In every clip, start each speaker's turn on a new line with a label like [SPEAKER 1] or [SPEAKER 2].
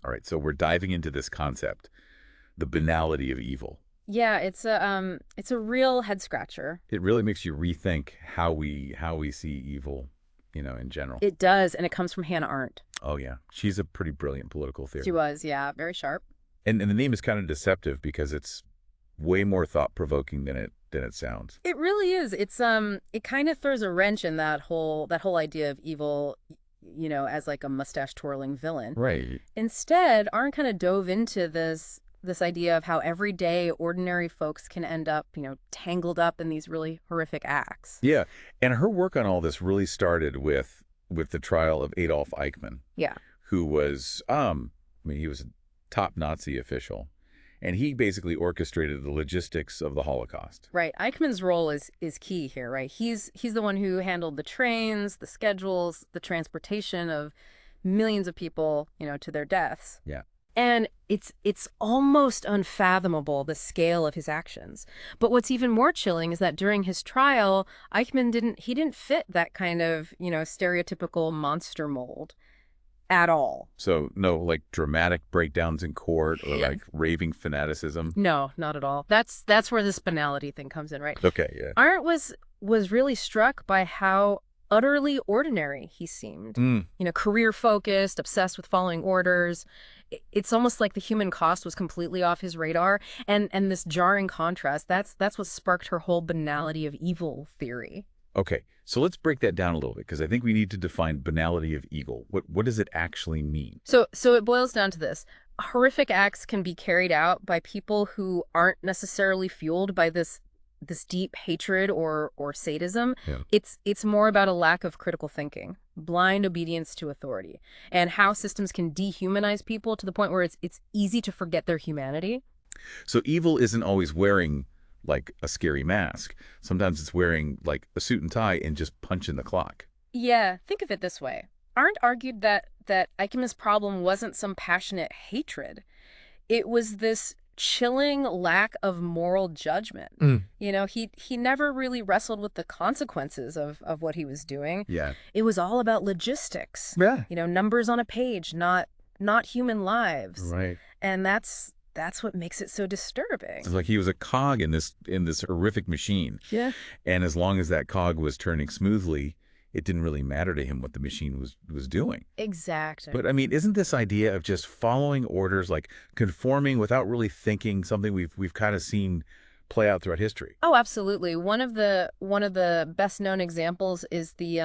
[SPEAKER 1] All right, so we're diving into this concept, the banality of evil.
[SPEAKER 2] Yeah, it's a real head scratcher.
[SPEAKER 1] It really makes you rethink how we see evil, in general.
[SPEAKER 2] It does, and it comes from Hannah Arendt.
[SPEAKER 1] Oh yeah, she's a pretty brilliant political
[SPEAKER 2] She
[SPEAKER 1] theorist.
[SPEAKER 2] was, yeah, very sharp.
[SPEAKER 1] And the name is kind of deceptive because it's way more thought-provoking than it sounds.
[SPEAKER 2] It really is. It kind of throws a wrench in that whole idea of evil, as like a mustache twirling villain.
[SPEAKER 1] Right.
[SPEAKER 2] Instead, Arendt kind of dove into this idea of how everyday ordinary folks can end up, tangled up in these really horrific acts.
[SPEAKER 1] Yeah, and her work on all this really started with the trial of Adolf Eichmann,
[SPEAKER 2] Yeah.
[SPEAKER 1] who was he was a top Nazi official, and he basically orchestrated the logistics of the Holocaust.
[SPEAKER 2] Right. Eichmann's role is key here, right? He's the one who handled the trains, the schedules, the transportation of millions of people, to their deaths.
[SPEAKER 1] Yeah.
[SPEAKER 2] And it's almost unfathomable, the scale of his actions. But what's even more chilling is that during his trial, Eichmann didn't fit that kind of, stereotypical monster mold at all.
[SPEAKER 1] So no like dramatic breakdowns in court or
[SPEAKER 2] Yeah.
[SPEAKER 1] like raving fanaticism.
[SPEAKER 2] No, not at all. That's where this banality thing comes in, right?
[SPEAKER 1] Okay, yeah.
[SPEAKER 2] Arendt was really struck by how utterly ordinary he seemed.
[SPEAKER 1] Mm,
[SPEAKER 2] Career focused, obsessed with following orders. It's almost like the human cost was completely off his radar. And this jarring contrast, that's what sparked her whole banality of evil theory.
[SPEAKER 1] okay, so let's break that down a little bit because I think we need to define banality of evil. What does it actually mean?
[SPEAKER 2] So it boils down to this. Horrific acts can be carried out by people who aren't necessarily fueled by this deep hatred or sadism.
[SPEAKER 1] Yeah.
[SPEAKER 2] It's more about a lack of critical thinking, blind obedience to authority, and how systems can dehumanize people to the point where it's easy to forget their humanity.
[SPEAKER 1] So evil isn't always wearing like a scary mask. Sometimes it's wearing like a suit and tie and just punching the clock.
[SPEAKER 2] Yeah, think of it this way. Arendt argued that Eichmann's problem wasn't some passionate hatred. It was this chilling lack of moral judgment.
[SPEAKER 1] Mm.
[SPEAKER 2] He never really wrestled with the consequences of what he was doing.
[SPEAKER 1] Yeah.
[SPEAKER 2] It was all about logistics.
[SPEAKER 1] Yeah.
[SPEAKER 2] Numbers on a page, not human lives.
[SPEAKER 1] Right.
[SPEAKER 2] And that's what makes it so disturbing.
[SPEAKER 1] It's like he was a cog in this horrific machine.
[SPEAKER 2] Yeah.
[SPEAKER 1] And as long as that cog was turning smoothly, it didn't really matter to him what the machine was doing.
[SPEAKER 2] Exactly.
[SPEAKER 1] But I mean, isn't this idea of just following orders, like conforming without really thinking, something we've kind of seen play out throughout history?
[SPEAKER 2] Oh, absolutely. One of the best known examples is the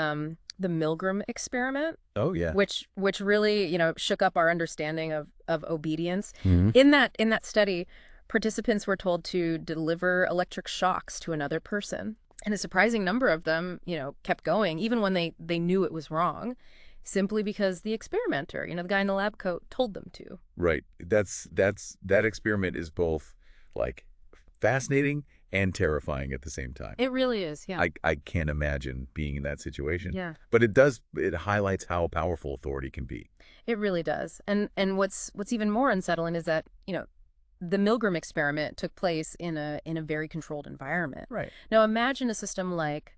[SPEAKER 2] Milgram experiment,
[SPEAKER 1] Oh yeah.
[SPEAKER 2] which really, shook up our understanding of obedience.
[SPEAKER 1] Mhm.
[SPEAKER 2] In that study, participants were told to deliver electric shocks to another person. And a surprising number of them, kept going, even when they knew it was wrong, simply because the experimenter, the guy in the lab coat, told them to.
[SPEAKER 1] Right. That experiment is both like fascinating and terrifying at the same time.
[SPEAKER 2] It really is, yeah.
[SPEAKER 1] I can't imagine being in that situation.
[SPEAKER 2] Yeah,
[SPEAKER 1] But it highlights how powerful authority can be.
[SPEAKER 2] it really does. And what's even more unsettling is that, the Milgram experiment took place in a very controlled environment.
[SPEAKER 1] Right.
[SPEAKER 2] Now imagine a system like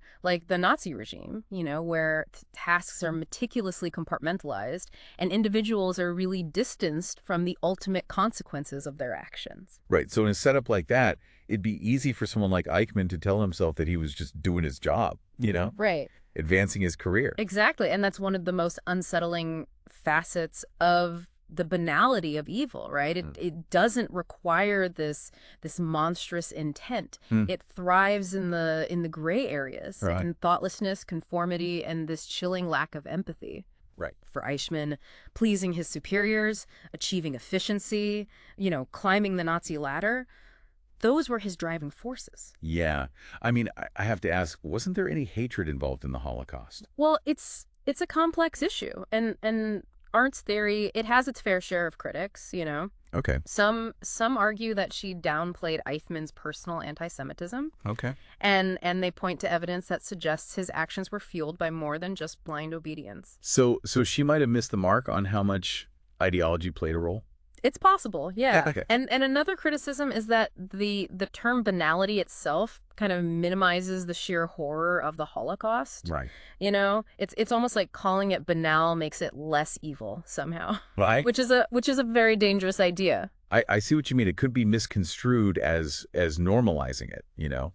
[SPEAKER 2] the Nazi regime, where tasks are meticulously compartmentalized and individuals are really distanced from the ultimate consequences of their actions.
[SPEAKER 1] Right. So in a setup like that, it'd be easy for someone like Eichmann to tell himself that he was just doing his job,
[SPEAKER 2] Right.
[SPEAKER 1] advancing his career.
[SPEAKER 2] Exactly. And that's one of the most unsettling facets of the banality of evil, right? It doesn't require this monstrous intent.
[SPEAKER 1] Hmm.
[SPEAKER 2] It thrives in the gray areas,
[SPEAKER 1] Right.
[SPEAKER 2] in thoughtlessness, conformity, and this chilling lack of empathy.
[SPEAKER 1] Right.
[SPEAKER 2] For Eichmann, pleasing his superiors, achieving efficiency, climbing the Nazi ladder, those were his driving forces.
[SPEAKER 1] Yeah. I mean, I have to ask, wasn't there any hatred involved in the Holocaust?
[SPEAKER 2] Well, it's a complex issue, and Arndt's theory, it has its fair share of critics,
[SPEAKER 1] Okay.
[SPEAKER 2] Some argue that she downplayed Eichmann's personal anti-Semitism,
[SPEAKER 1] Okay.
[SPEAKER 2] and they point to evidence that suggests his actions were fueled by more than just blind obedience.
[SPEAKER 1] So she might have missed the mark on how much ideology played a role?
[SPEAKER 2] It's possible, yeah.
[SPEAKER 1] Okay.
[SPEAKER 2] And another criticism is that the term banality itself kind of minimizes the sheer horror of the Holocaust.
[SPEAKER 1] Right.
[SPEAKER 2] It's almost like calling it banal makes it less evil somehow,
[SPEAKER 1] Well,
[SPEAKER 2] which is a very dangerous idea.
[SPEAKER 1] I see what you mean. It could be misconstrued as normalizing it,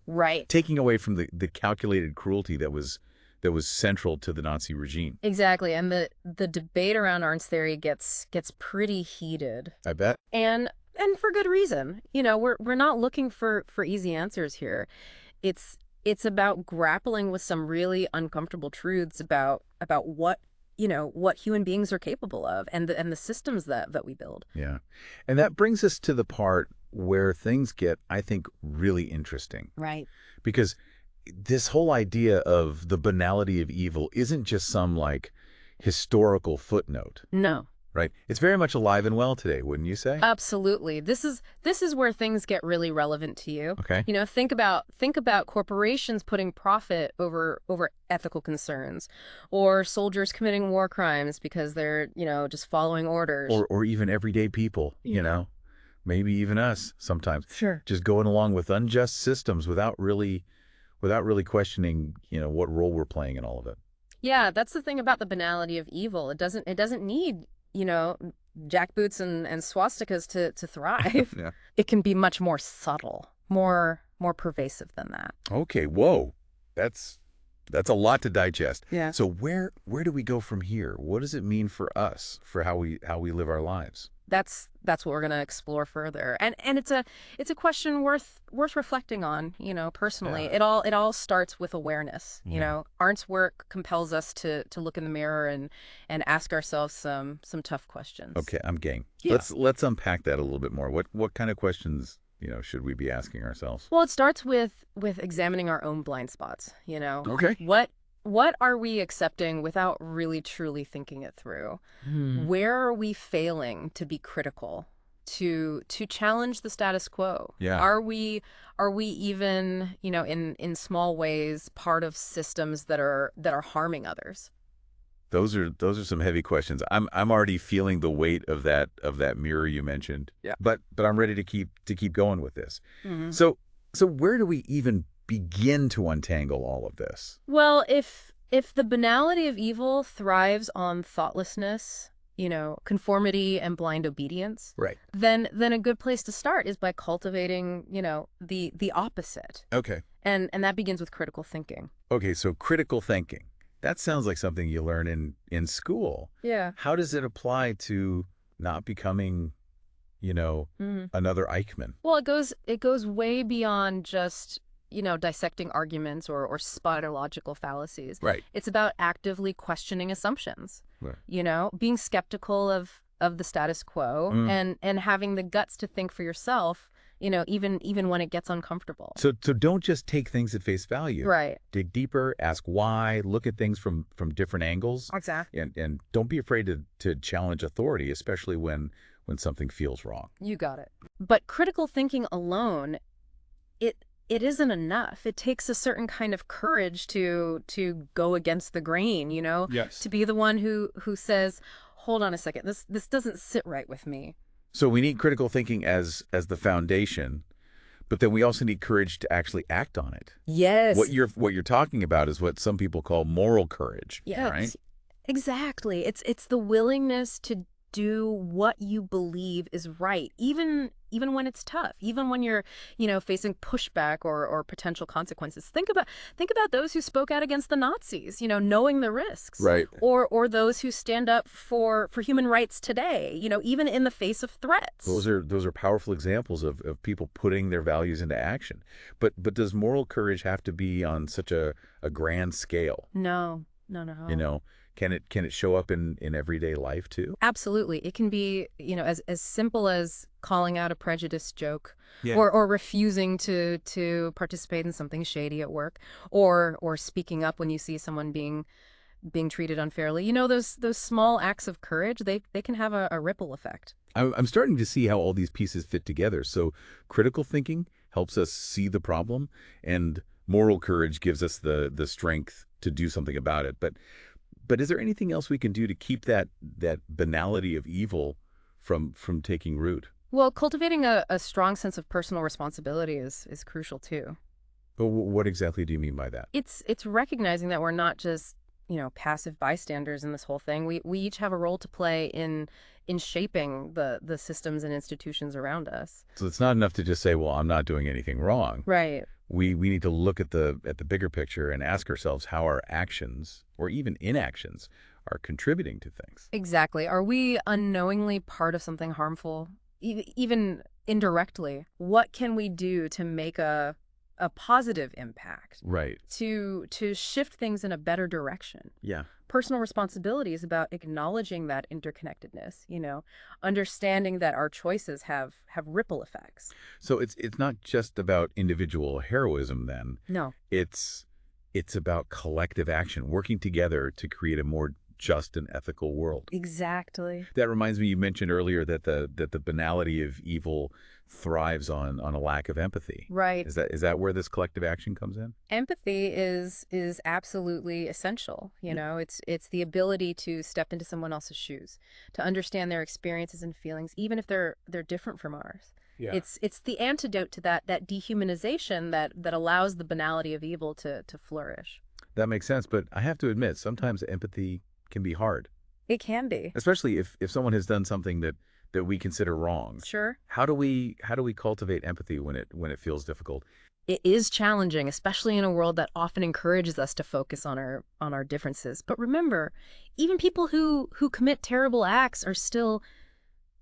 [SPEAKER 2] Right.
[SPEAKER 1] taking away from the calculated cruelty that was central to the Nazi regime.
[SPEAKER 2] Exactly. And the debate around Arndt's theory gets pretty heated.
[SPEAKER 1] I bet.
[SPEAKER 2] And for good reason. We're not looking for easy answers here. It's about grappling with some really uncomfortable truths about what human beings are capable of and the systems that we build.
[SPEAKER 1] Yeah. And that brings us to the part where things get, I think, really interesting.
[SPEAKER 2] Right.
[SPEAKER 1] Because this whole idea of the banality of evil isn't just some historical footnote,
[SPEAKER 2] No.
[SPEAKER 1] right? It's very much alive and well today, wouldn't you say?
[SPEAKER 2] Absolutely. This is where things get really relevant to you.
[SPEAKER 1] Okay.
[SPEAKER 2] Think about corporations putting profit over ethical concerns, or soldiers committing war crimes because they're, just following orders.
[SPEAKER 1] Or even everyday people, maybe even us sometimes.
[SPEAKER 2] Sure.
[SPEAKER 1] Just going along with unjust systems without really questioning, what role we're playing in all of it.
[SPEAKER 2] Yeah, that's the thing about the banality of evil. It doesn't need, jackboots and swastikas to thrive.
[SPEAKER 1] Yeah.
[SPEAKER 2] It can be much more subtle, more pervasive than that.
[SPEAKER 1] Okay, whoa. That's a lot to digest.
[SPEAKER 2] Yeah.
[SPEAKER 1] So where do we go from here? What does it mean for us, for how we live our lives?
[SPEAKER 2] That's what we're going to explore further. And it's a question worth reflecting on, personally.
[SPEAKER 1] Yeah.
[SPEAKER 2] It all starts with awareness.
[SPEAKER 1] Yeah.
[SPEAKER 2] Arndt's work compels us to look in the mirror and ask ourselves some tough questions.
[SPEAKER 1] Okay, I'm game.
[SPEAKER 2] Yeah.
[SPEAKER 1] Let's unpack that a little bit more. What kind of questions, should we be asking ourselves?
[SPEAKER 2] Well, it starts with examining our own blind spots,
[SPEAKER 1] Okay.
[SPEAKER 2] What are we accepting without really truly thinking it through? Where are we failing to be critical, to challenge the status quo?
[SPEAKER 1] Yeah.
[SPEAKER 2] Are we even, in small ways part of systems that are harming others?
[SPEAKER 1] Those are some heavy questions. I'm already feeling the weight of that mirror you mentioned.
[SPEAKER 2] Yeah.
[SPEAKER 1] But I'm ready to keep going with this.
[SPEAKER 2] Mm-hmm.
[SPEAKER 1] So where do we even begin to untangle all of this?
[SPEAKER 2] Well, if the banality of evil thrives on thoughtlessness, conformity and blind obedience,
[SPEAKER 1] Right.
[SPEAKER 2] then a good place to start is by cultivating, the opposite.
[SPEAKER 1] Okay.
[SPEAKER 2] And that begins with critical thinking.
[SPEAKER 1] Okay, so critical thinking. That sounds like something you learn in school.
[SPEAKER 2] Yeah.
[SPEAKER 1] How does it apply to not becoming, another Eichmann?
[SPEAKER 2] Well, it goes way beyond just, dissecting arguments or spotting logical fallacies.
[SPEAKER 1] Right.
[SPEAKER 2] It's about actively questioning assumptions.
[SPEAKER 1] Right.
[SPEAKER 2] Being skeptical of the status quo and having the guts to think for yourself, even when it gets uncomfortable.
[SPEAKER 1] So don't just take things at face value.
[SPEAKER 2] Right.
[SPEAKER 1] Dig deeper, ask why, look at things from different angles.
[SPEAKER 2] Exactly.
[SPEAKER 1] And don't be afraid to challenge authority, especially when something feels wrong.
[SPEAKER 2] You got it. But critical thinking alone, it isn't enough. It takes a certain kind of courage to go against the grain,
[SPEAKER 1] Yes.
[SPEAKER 2] to be the one who says, hold on a second, this doesn't sit right with me.
[SPEAKER 1] So we need critical thinking as the foundation, but then we also need courage to actually act on it.
[SPEAKER 2] Yes.
[SPEAKER 1] What you're talking about is what some people call moral courage.
[SPEAKER 2] Yes.
[SPEAKER 1] Right?
[SPEAKER 2] Exactly. It's the willingness to do what you believe is right, even when it's tough, even when you're, facing pushback or potential consequences. Think about those who spoke out against the Nazis, knowing the risks.
[SPEAKER 1] Right.
[SPEAKER 2] Or those who stand up for human rights today, even in the face of threats.
[SPEAKER 1] Those are powerful examples of people putting their values into action. But does moral courage have to be on such a grand scale?
[SPEAKER 2] No.
[SPEAKER 1] Can it show up in everyday life too?
[SPEAKER 2] Absolutely. It can be, as simple as calling out a prejudiced joke,
[SPEAKER 1] Yeah.
[SPEAKER 2] or refusing to participate in something shady at work, or speaking up when you see someone being treated unfairly. Those small acts of courage, they can have a ripple effect.
[SPEAKER 1] I'm starting to see how all these pieces fit together. So critical thinking helps us see the problem, and moral courage gives us the strength to do something about it. But is there anything else we can do to keep that banality of evil from taking root.
[SPEAKER 2] Well, cultivating a strong sense of personal responsibility is crucial too.
[SPEAKER 1] But what exactly do you mean by that?
[SPEAKER 2] It's recognizing that we're not just, passive bystanders in this whole thing. We each have a role to play in shaping the systems and institutions around us.
[SPEAKER 1] So it's not enough to just say, well, I'm not doing anything wrong.
[SPEAKER 2] Right.
[SPEAKER 1] We need to look at the bigger picture and ask ourselves how our actions or even inactions are contributing to things.
[SPEAKER 2] Exactly. Are we unknowingly part of something harmful? Even indirectly? What can we do to make a positive impact?
[SPEAKER 1] Right.
[SPEAKER 2] To shift things in a better direction?
[SPEAKER 1] Yeah.
[SPEAKER 2] Personal responsibility is about acknowledging that interconnectedness, understanding that our choices have ripple effects.
[SPEAKER 1] So it's not just about individual heroism then.
[SPEAKER 2] No.
[SPEAKER 1] It's about collective action, working together to create a more just and ethical world.
[SPEAKER 2] Exactly.
[SPEAKER 1] That reminds me, you mentioned earlier that the banality of evil thrives on a lack of empathy.
[SPEAKER 2] Right.
[SPEAKER 1] Is that where this collective action comes in?
[SPEAKER 2] Empathy is absolutely essential. It's the ability to step into someone else's shoes, to understand their experiences and feelings, even if they're different from ours.
[SPEAKER 1] Yeah.
[SPEAKER 2] It's the antidote to that dehumanization that allows the banality of evil to flourish.
[SPEAKER 1] That makes sense, but I have to admit, sometimes empathy can be hard,
[SPEAKER 2] It can be.
[SPEAKER 1] especially if someone has done something that we consider wrong.
[SPEAKER 2] Sure.
[SPEAKER 1] How do we cultivate empathy when it feels difficult?
[SPEAKER 2] It is challenging, especially in a world that often encourages us to focus on our differences. But remember, even people who commit terrible acts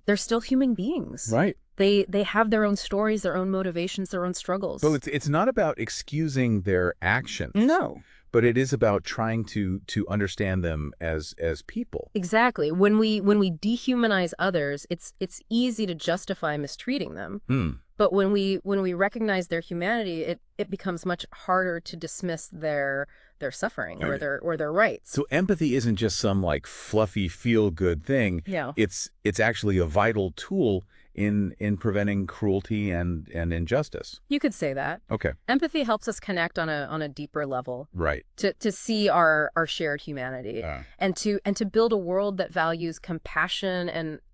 [SPEAKER 2] they're still human beings.
[SPEAKER 1] Right.
[SPEAKER 2] They have their own stories, their own motivations, their own struggles.
[SPEAKER 1] So it's not about excusing their actions.
[SPEAKER 2] No.
[SPEAKER 1] But it is about trying to understand them as people.
[SPEAKER 2] Exactly. When we dehumanize others, it's easy to justify mistreating them. But when we recognize their humanity, it becomes much harder to dismiss their suffering or their rights.
[SPEAKER 1] So empathy isn't just some like fluffy feel good thing.
[SPEAKER 2] Yeah.
[SPEAKER 1] It's actually a vital tool in preventing cruelty and injustice.
[SPEAKER 2] You could say that.
[SPEAKER 1] Okay.
[SPEAKER 2] Empathy helps us connect on a deeper level.
[SPEAKER 1] Right.
[SPEAKER 2] To see our shared humanity and to build a world that values compassion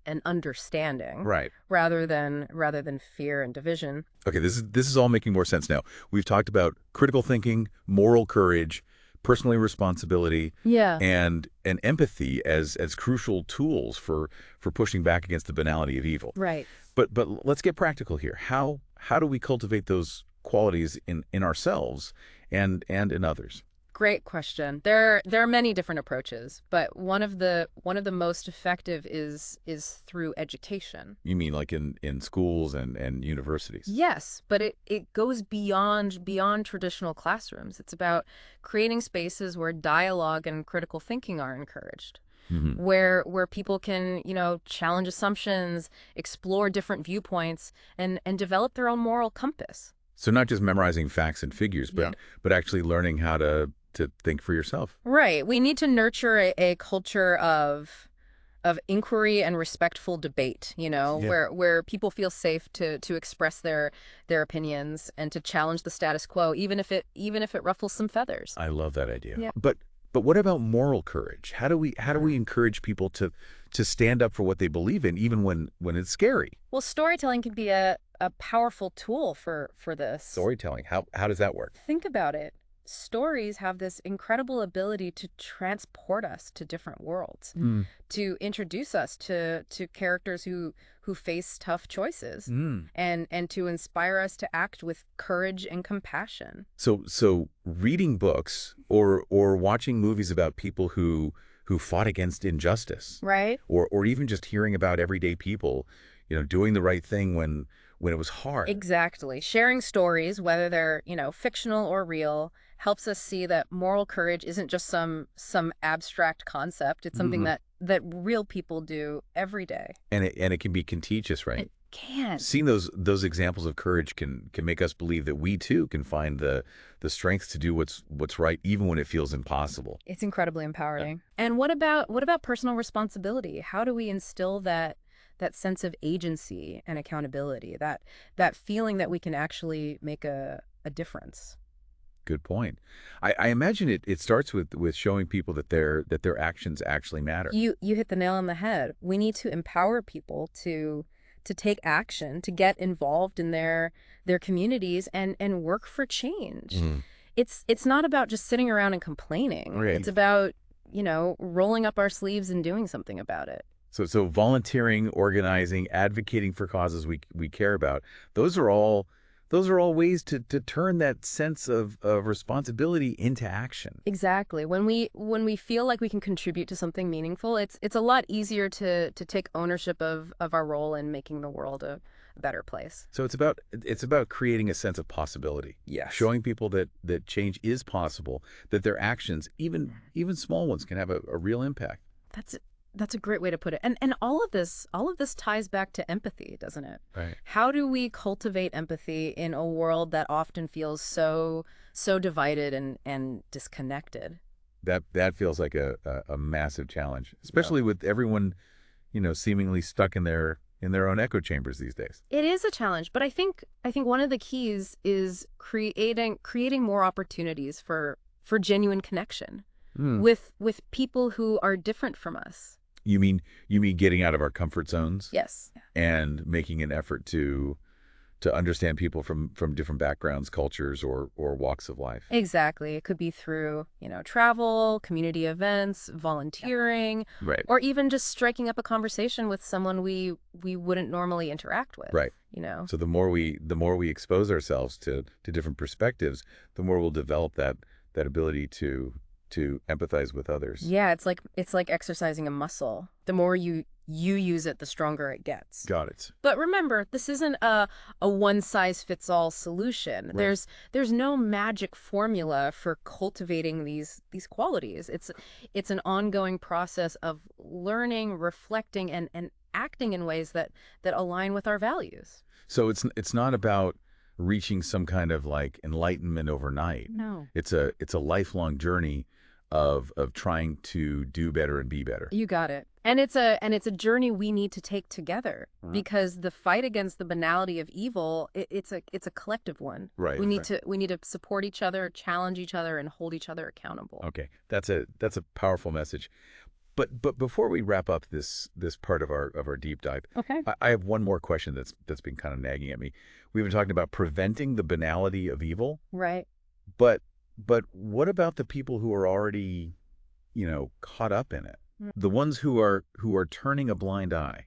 [SPEAKER 2] and understanding.
[SPEAKER 1] Right.
[SPEAKER 2] Rather than fear and division.
[SPEAKER 1] Okay, this is all making more sense now. We've talked about critical thinking, moral courage, personal responsibility, and empathy as crucial tools for pushing back against the banality of evil.
[SPEAKER 2] Right.
[SPEAKER 1] But let's get practical here. How do we cultivate those qualities in ourselves and in others?
[SPEAKER 2] Great question. There are many different approaches, but one of the most effective is through education.
[SPEAKER 1] You mean like in schools and universities?
[SPEAKER 2] Yes, but it goes beyond traditional classrooms. It's about creating spaces where dialogue and critical thinking are encouraged. Mm-hmm. Where people can, challenge assumptions, explore different viewpoints, and develop their own moral compass.
[SPEAKER 1] So not just memorizing facts and figures, but actually learning how to think for yourself.
[SPEAKER 2] Right. We need to nurture a culture of inquiry and respectful debate, where people feel safe to express their opinions and to challenge the status quo, even if it ruffles some feathers.
[SPEAKER 1] I love that idea.
[SPEAKER 2] Yeah.
[SPEAKER 1] But what about moral courage? How do we encourage people to stand up for what they believe in, even when it's scary?
[SPEAKER 2] Well, storytelling can be a powerful tool for this.
[SPEAKER 1] Storytelling. How does that work?
[SPEAKER 2] Think about it. Stories have this incredible ability to transport us to different worlds, to introduce us to characters who face tough choices, and to inspire us to act with courage and compassion.
[SPEAKER 1] So reading books or watching movies about people who fought against injustice,
[SPEAKER 2] right?
[SPEAKER 1] Or even just hearing about everyday people, doing the right thing when it was hard.
[SPEAKER 2] Exactly. Sharing stories, whether they're, fictional or real, helps us see that moral courage isn't just some abstract concept. It's something that real people do every day.
[SPEAKER 1] And it can be contagious, right?
[SPEAKER 2] It can.
[SPEAKER 1] Seeing those examples of courage can make us believe that we too can find the strength to do what's right, even when it feels impossible.
[SPEAKER 2] It's incredibly empowering. And what about personal responsibility? How do we instill that sense of agency and accountability, that feeling that we can actually make a difference?
[SPEAKER 1] Good point. I imagine it starts with showing people that their actions actually matter.
[SPEAKER 2] You hit the nail on the head. We need to empower people to take action, to get involved in their communities and work for change.
[SPEAKER 1] Mm.
[SPEAKER 2] It's not about just sitting around and complaining.
[SPEAKER 1] Right.
[SPEAKER 2] It's about, rolling up our sleeves and doing something about it.
[SPEAKER 1] So volunteering, organizing, advocating for causes we care about, those are all ways to turn that sense of responsibility into action.
[SPEAKER 2] Exactly. When we feel like we can contribute to something meaningful, it's a lot easier to take ownership of our role in making the world a better place.
[SPEAKER 1] So it's about creating a sense of possibility.
[SPEAKER 2] Yes.
[SPEAKER 1] Showing people that change is possible, that their actions, even small ones, can have a real impact.
[SPEAKER 2] That's a great way to put it. And all of this ties back to empathy, doesn't it?
[SPEAKER 1] Right.
[SPEAKER 2] How do we cultivate empathy in a world that often feels so divided and disconnected?
[SPEAKER 1] That feels like a massive challenge, especially with everyone, seemingly stuck in their own echo chambers these days.
[SPEAKER 2] It is a challenge, but I think one of the keys is creating more opportunities for genuine connection with people who are different from us.
[SPEAKER 1] You mean getting out of our comfort zones?
[SPEAKER 2] Yes.
[SPEAKER 1] And making an effort to understand people from different backgrounds, cultures, or walks of life.
[SPEAKER 2] Exactly. It could be through, travel, community events, volunteering,
[SPEAKER 1] right,
[SPEAKER 2] or even just striking up a conversation with someone we wouldn't normally interact with.
[SPEAKER 1] Right.
[SPEAKER 2] So
[SPEAKER 1] the more we expose ourselves to different perspectives, the more we'll develop that ability to empathize with others.
[SPEAKER 2] Yeah, it's like exercising a muscle. The more you use it, the stronger it gets.
[SPEAKER 1] Got it.
[SPEAKER 2] But remember, this isn't a one-size-fits-all solution.
[SPEAKER 1] Right.
[SPEAKER 2] There's no magic formula for cultivating these qualities. It's an ongoing process of learning, reflecting, and acting in ways that align with our values.
[SPEAKER 1] So it's not about reaching some kind of like enlightenment overnight.
[SPEAKER 2] No.
[SPEAKER 1] It's a lifelong journey of trying to do better and be better.
[SPEAKER 2] You got it. And it's a journey we need to take together, because the fight against the banality of evil, it's a collective one.
[SPEAKER 1] Right.
[SPEAKER 2] We need to support each other, challenge each other, and hold each other accountable.
[SPEAKER 1] Okay. That's a powerful message. But before we wrap up this part of our deep dive,
[SPEAKER 2] Okay.
[SPEAKER 1] I have one more question that's been kind of nagging at me. We've been talking about preventing the banality of evil.
[SPEAKER 2] Right.
[SPEAKER 1] But what about the people who are already, caught up in it? The ones who are turning a blind eye,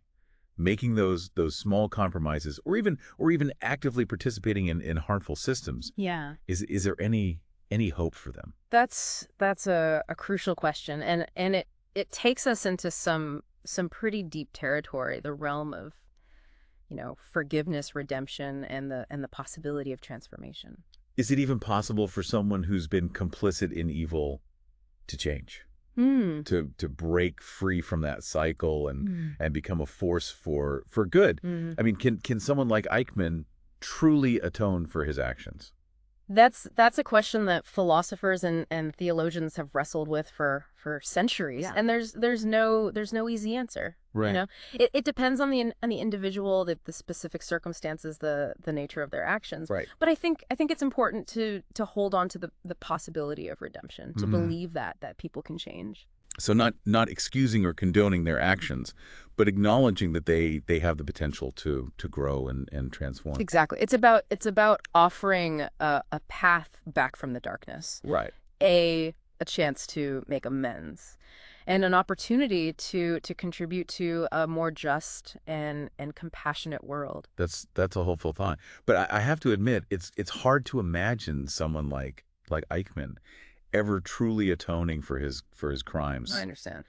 [SPEAKER 1] making those small compromises, or even actively participating in harmful systems.
[SPEAKER 2] Yeah.
[SPEAKER 1] Is there any hope for them?
[SPEAKER 2] That's a crucial question, and it takes us into some pretty deep territory, the realm of, forgiveness, redemption, and the possibility of transformation.
[SPEAKER 1] Is it even possible for someone who's been complicit in evil to change? To break free from that cycle and become a force for good? I mean, can someone like Eichmann truly atone for his actions?
[SPEAKER 2] That's a question that philosophers and theologians have wrestled with for centuries, and there's no easy answer.
[SPEAKER 1] Right.
[SPEAKER 2] It depends on the individual, the specific circumstances, the nature of their actions.
[SPEAKER 1] Right.
[SPEAKER 2] But I think it's important to hold on to the possibility of redemption, to believe that people can change.
[SPEAKER 1] So not excusing or condoning their actions, but acknowledging that they have the potential to grow and transform.
[SPEAKER 2] Exactly. It's about offering a path back from the darkness.
[SPEAKER 1] Right.
[SPEAKER 2] A chance to make amends, and an opportunity to contribute to a more just and compassionate world.
[SPEAKER 1] That's a hopeful thought. But I have to admit, it's hard to imagine someone like Eichmann ever truly atoning for his crimes.
[SPEAKER 2] I understand.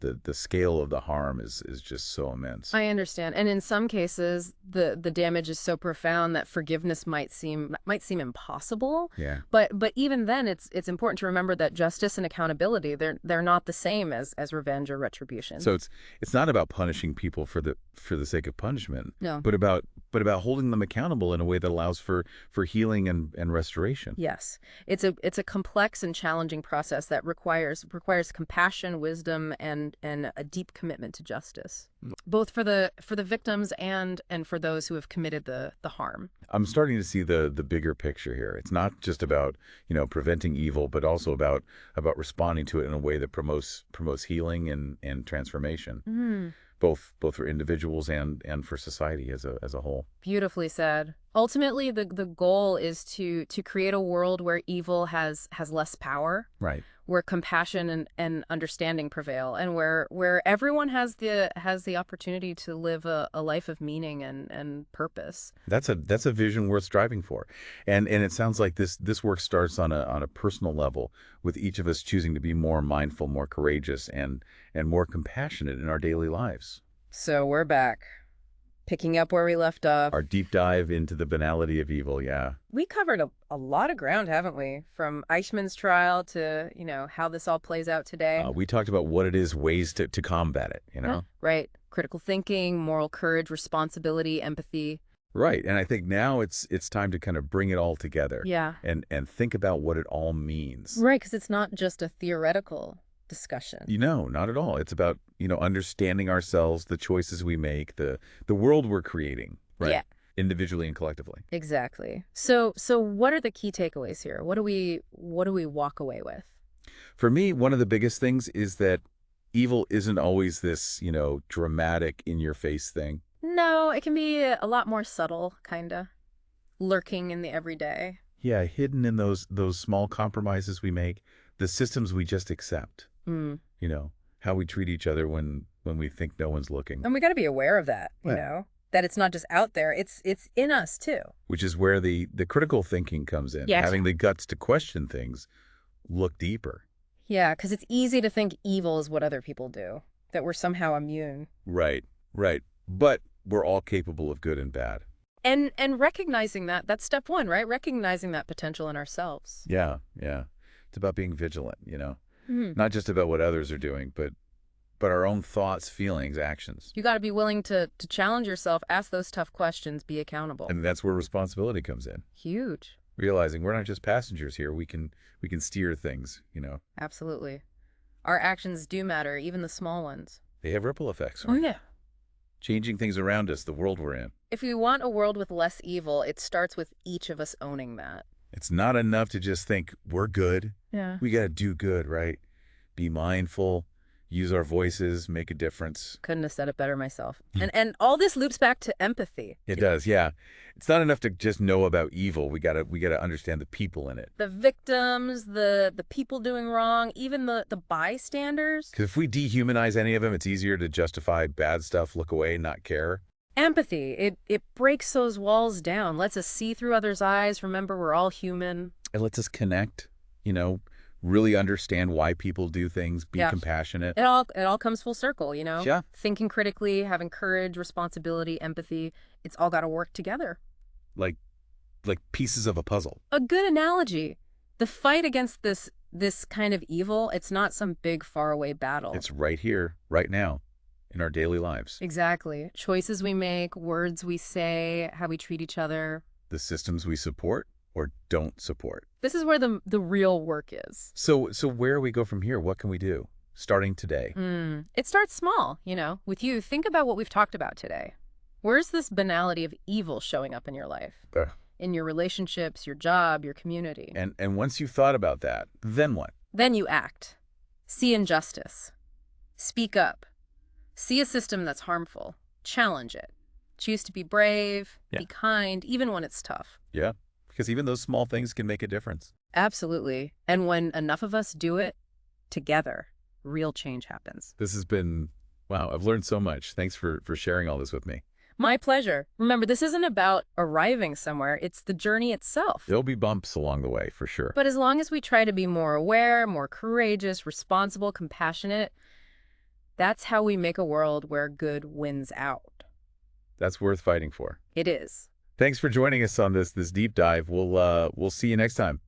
[SPEAKER 1] The scale of the harm is just so immense.
[SPEAKER 2] I understand. And in some cases, the damage is so profound that forgiveness might seem impossible.
[SPEAKER 1] Yeah.
[SPEAKER 2] But even then, it's important to remember that justice and accountability, they're not the same as revenge or retribution.
[SPEAKER 1] So it's not about punishing people for the sake of punishment.
[SPEAKER 2] No.
[SPEAKER 1] But about but about holding them accountable in a way that allows for healing and restoration.
[SPEAKER 2] Yes. It's a complex and challenging process that requires compassion, wisdom, and a deep commitment to justice, both for the victims and for those who have committed the harm.
[SPEAKER 1] I'm starting to see the bigger picture here. It's not just about, preventing evil, but also about responding to it in a way that promotes healing and transformation. Both for individuals and for society as a whole.
[SPEAKER 2] Beautifully said. Ultimately, the goal is to create a world where evil has less power,
[SPEAKER 1] right?
[SPEAKER 2] Where compassion and understanding prevail, and where everyone has the opportunity to live a life of meaning and purpose.
[SPEAKER 1] That's a vision worth striving for, and it sounds like this work starts on a personal level, with each of us choosing to be more mindful, more courageous, and more compassionate in our daily lives.
[SPEAKER 2] So we're back, picking up where we left off.
[SPEAKER 1] Our deep dive into the banality of evil, yeah.
[SPEAKER 2] We covered a lot of ground, haven't we? From Eichmann's trial to, how this all plays out today.
[SPEAKER 1] We talked about what it is, ways to combat it,
[SPEAKER 2] Right. Critical thinking, moral courage, responsibility, empathy.
[SPEAKER 1] Right. And I think now it's time to kind of bring it all together.
[SPEAKER 2] Yeah.
[SPEAKER 1] And think about what it all means.
[SPEAKER 2] Right, because it's not just a theoretical discussion.
[SPEAKER 1] Not at all. It's about, understanding ourselves, the choices we make, the world we're creating, right?
[SPEAKER 2] Yeah.
[SPEAKER 1] Individually and collectively.
[SPEAKER 2] Exactly. So what are the key takeaways here? What do we walk away with?
[SPEAKER 1] For me, one of the biggest things is that evil isn't always this, dramatic, in-your-face thing.
[SPEAKER 2] No, it can be a lot more subtle, kind of, lurking in the everyday.
[SPEAKER 1] Yeah, hidden in those small compromises we make, the systems we just accept. How we treat each other when we think no one's looking.
[SPEAKER 2] And we got to be aware of that, that it's not just out there, it's in us too.
[SPEAKER 1] Which is where the critical thinking comes in.
[SPEAKER 2] Yes.
[SPEAKER 1] Having the guts to question things, look deeper.
[SPEAKER 2] Yeah, because it's easy to think evil is what other people do, that we're somehow immune.
[SPEAKER 1] Right. But we're all capable of good and bad.
[SPEAKER 2] And recognizing that's step one, right? Recognizing that potential in ourselves.
[SPEAKER 1] Yeah. It's about being vigilant, Not just about what others are doing, but our own thoughts, feelings, actions.
[SPEAKER 2] You got to be willing to challenge yourself, ask those tough questions, be accountable.
[SPEAKER 1] And that's where responsibility comes in.
[SPEAKER 2] Huge.
[SPEAKER 1] Realizing we're not just passengers here. We can steer things,
[SPEAKER 2] Absolutely. Our actions do matter, even the small ones.
[SPEAKER 1] They have ripple effects. Right?
[SPEAKER 2] Oh, yeah.
[SPEAKER 1] Changing things around us, the world we're in.
[SPEAKER 2] If we want a world with less evil, it starts with each of us owning that.
[SPEAKER 1] It's not enough to just think we're good.
[SPEAKER 2] Yeah.
[SPEAKER 1] We got to do good, right? Be mindful, use our voices, make a difference.
[SPEAKER 2] Couldn't have said it better myself. And all this loops back to empathy.
[SPEAKER 1] It does, yeah. It's not enough to just know about evil. We gotta understand the people in it.
[SPEAKER 2] The victims, the people doing wrong, even the bystanders.
[SPEAKER 1] Because if we dehumanize any of them, it's easier to justify bad stuff, look away, not care.
[SPEAKER 2] Empathy, it breaks those walls down, lets us see through others' eyes, remember we're all human.
[SPEAKER 1] It lets us connect, really understand why people do things, be compassionate.
[SPEAKER 2] It all comes full circle,
[SPEAKER 1] Yeah.
[SPEAKER 2] Thinking critically, having courage, responsibility, empathy, it's all got to work together.
[SPEAKER 1] Like pieces of a puzzle.
[SPEAKER 2] A good analogy. The fight against this kind of evil, it's not some big faraway battle.
[SPEAKER 1] It's right here, right now, in our daily lives.
[SPEAKER 2] Exactly. Choices we make, words we say, how we treat each other.
[SPEAKER 1] The systems we support or don't support.
[SPEAKER 2] This is where the real work is.
[SPEAKER 1] So where we go from here? What can we do? Starting today.
[SPEAKER 2] It starts small, with you. Think about what we've talked about today. Where's this banality of evil showing up in your life? In your relationships, your job, your community.
[SPEAKER 1] And once you've thought about that, then what?
[SPEAKER 2] Then you act. See injustice. Speak up. See a system that's harmful. Challenge it. Choose to be brave, be kind, even when it's tough.
[SPEAKER 1] Yeah, because even those small things can make a difference.
[SPEAKER 2] Absolutely. And when enough of us do it together, real change happens.
[SPEAKER 1] This has been, wow, I've learned so much. Thanks for sharing all this with me.
[SPEAKER 2] My pleasure. Remember, this isn't about arriving somewhere. It's the journey itself.
[SPEAKER 1] There'll be bumps along the way, for sure.
[SPEAKER 2] But as long as we try to be more aware, more courageous, responsible, compassionate, that's how we make a world where good wins out.
[SPEAKER 1] That's worth fighting for.
[SPEAKER 2] It is.
[SPEAKER 1] Thanks for joining us on this deep dive. We'll see you next time.